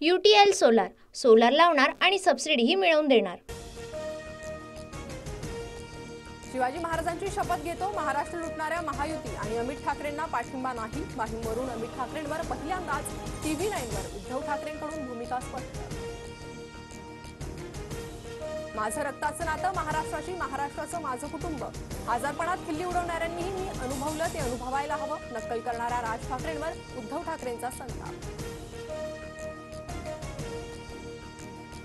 UTL solar solar लावणार आणि सबसिडीही मिळवून देणार। शिवाजी महाराजांची शपथ घेतो, महाराष्ट्र लुटणाऱ्या महायुती आणि अमित ठाकरेंना पाठिंबा नाही। माहीमवरून अमित ठाकरेंवर पहिल्यांदाच TV9 वर उद्धव ठाकरेंकडून भूमिका स्पष्ट। माझं रक्ताचं नातं महाराष्ट्राशी, महाराष्ट्राचं माझं कुटुंब। आजारपणात खिल्ली उडवणाऱ्यांनीही मी अनुभवलं ते अनुभवायला हवं। नक्कल करणाऱ्या राज ठाकरेंवर उद्धव ठाकरेंचा संताप।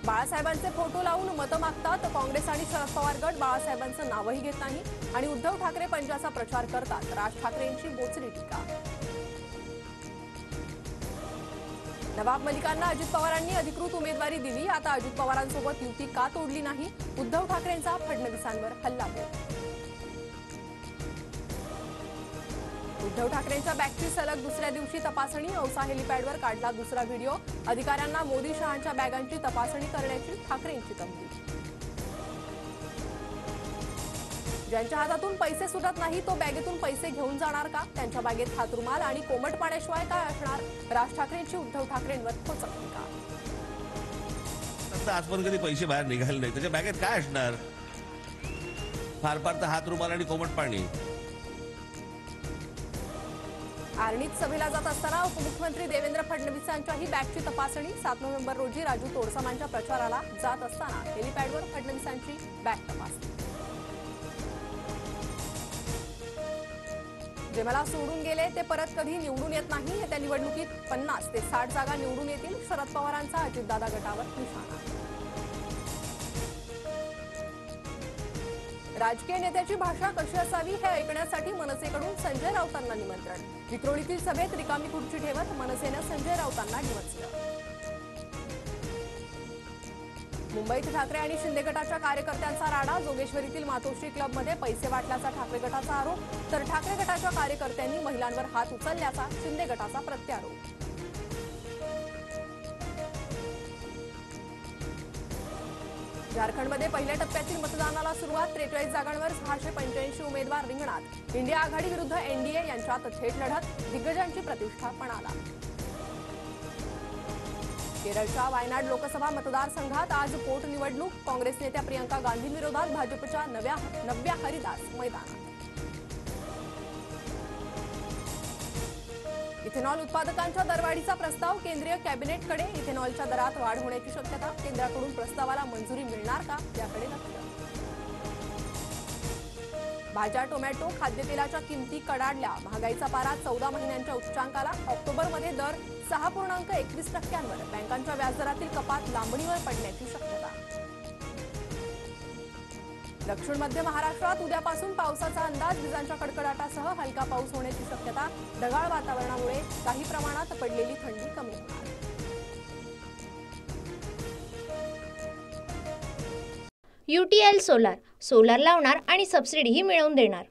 बाळासाहेबांचे फोटो लावून मतं मागतात काँग्रेस आणि शरद पवार गट बाळासाहेबांचं नावही घेत नाही आणि उद्धव ठाकरे पंजाचा प्रचार करतात। राज ठाकरेंची बोचरी टीका। नवाब मलिकांना अजित पवारांनी अधिकृत उमेदवारी दिली, आता अजित पवारांसोबत युती का तोडली नाही? उद्धव ठाकरेंचा फडणवीसांवर हल्लाबोल। उद्धव ठाकरेंच्या बॅगची सलग दुसऱ्या दिवशी तपासणी, औसा हेलिपॅडवर काढला दुसरा व्हिडिओ। अधिकाऱ्यांना मोदी शहांच्या बॅगांची तपासणी करण्याची ठाकरेंची तंबी। ज्यांच्या हातातून पैसे सुटत नाही तो बॅगेतून पैसे घेऊन जाणार का? त्यांच्या बॅगेत हात रुमाल आणि कोमट पाण्याशिवाय काय असणार? राज ठाकरेंची उद्धव ठाकरेंवर खोचक टीका। आजपर्यंत कधी पैसे बाहेर निघाले नाही, त्याच्या बॅगेत काय असणार? फार फार तर हात रुमाल आणि कोमट पाणी। आर्णीत सभेला जात असताना उपमुख्यमंत्री देवेंद्र फडणवीसांच्याही बॅगची तपासणी। 7 नोव्हेंबर रोजी राजू तोडसमांच्या प्रचाराला जात असताना हेलिपॅडवर फडणवीसांची बॅग तपासणी। जे मला सोडून गेले ते परत कधी निवडून येत नाही। येत्या निवडणुकीत 50 ते 60 जागा निवडून येतील, शरद पवारांचा अजितदादा गटावर निशाणा। राजकीय नेत्याची भाषा कशी असावी हे ऐकण्यासाठी मनसेकडून संजय राऊतांना निमंत्रण। विक्रोळीतील सभेत रिकामी खुर्ची ठेवत मनसेनं संजय राऊतांना डिवचलं। मुंबईत ठाकरे आणि शिंदे गटाच्या कार्यकर्त्यांचा राडा, जोगेश्वरीतील मातोश्री क्लबमध्ये पैसे वाटल्याचा ठाकरे गटाचा आरोप, तर ठाकरे गटाच्या कार्यकर्त्यांनी महिलांवर हात उचलल्याचा शिंदे गटाचा प्रत्यारोप। झारखंडमध्ये पहिल्या टप्प्यातील मतदानाला सुरुवात, 43 जागांवर 685 उमेदवार रिंगणात। इंडिया आघाडी विरुद्ध NDA यांच्यात थेट लढत, दिग्गजांची प्रतिष्ठा पणाला। केरळच्या वायनाड लोकसभा मतदारसंघात आज पोटनिवडणूक, काँग्रेस नेत्या प्रियंका गांधींविरोधात भाजपच्या नव्या हरिदास मैदानात। इथेनॉल उत्पादकांच्या दरवाढीचा प्रस्ताव केंद्रीय कॅबिनेटकडे, इथेनॉलच्या दरात वाढ होण्याची शक्यता, केंद्राकडून प्रस्तावाला मंजुरी मिळणार का याकडे लक्ष। भाज्या, टोमॅटो, खाद्यतेलाच्या किमती कडाडल्या, महागाईचा पारा 14 महिन्यांच्या उच्चांकाला, ऑक्टोबरमध्ये दर 6.21%, बँकांच्या व्याजदरातील कपात लांबणीवर पडण्याची शक्यता। दक्षिण मध्य महाराष्ट्रात उद्यापासून पावसाचा अंदाज, विजांच्या कडकडाटासह हलका पाऊस होण्याची शक्यता, ढगाळ वातावरणामुळे काही प्रमाणात पडलेली थंडी कमी होणार। UTL सोलार सोलार लावणार आणि सबसिडीही मिळवून देणार।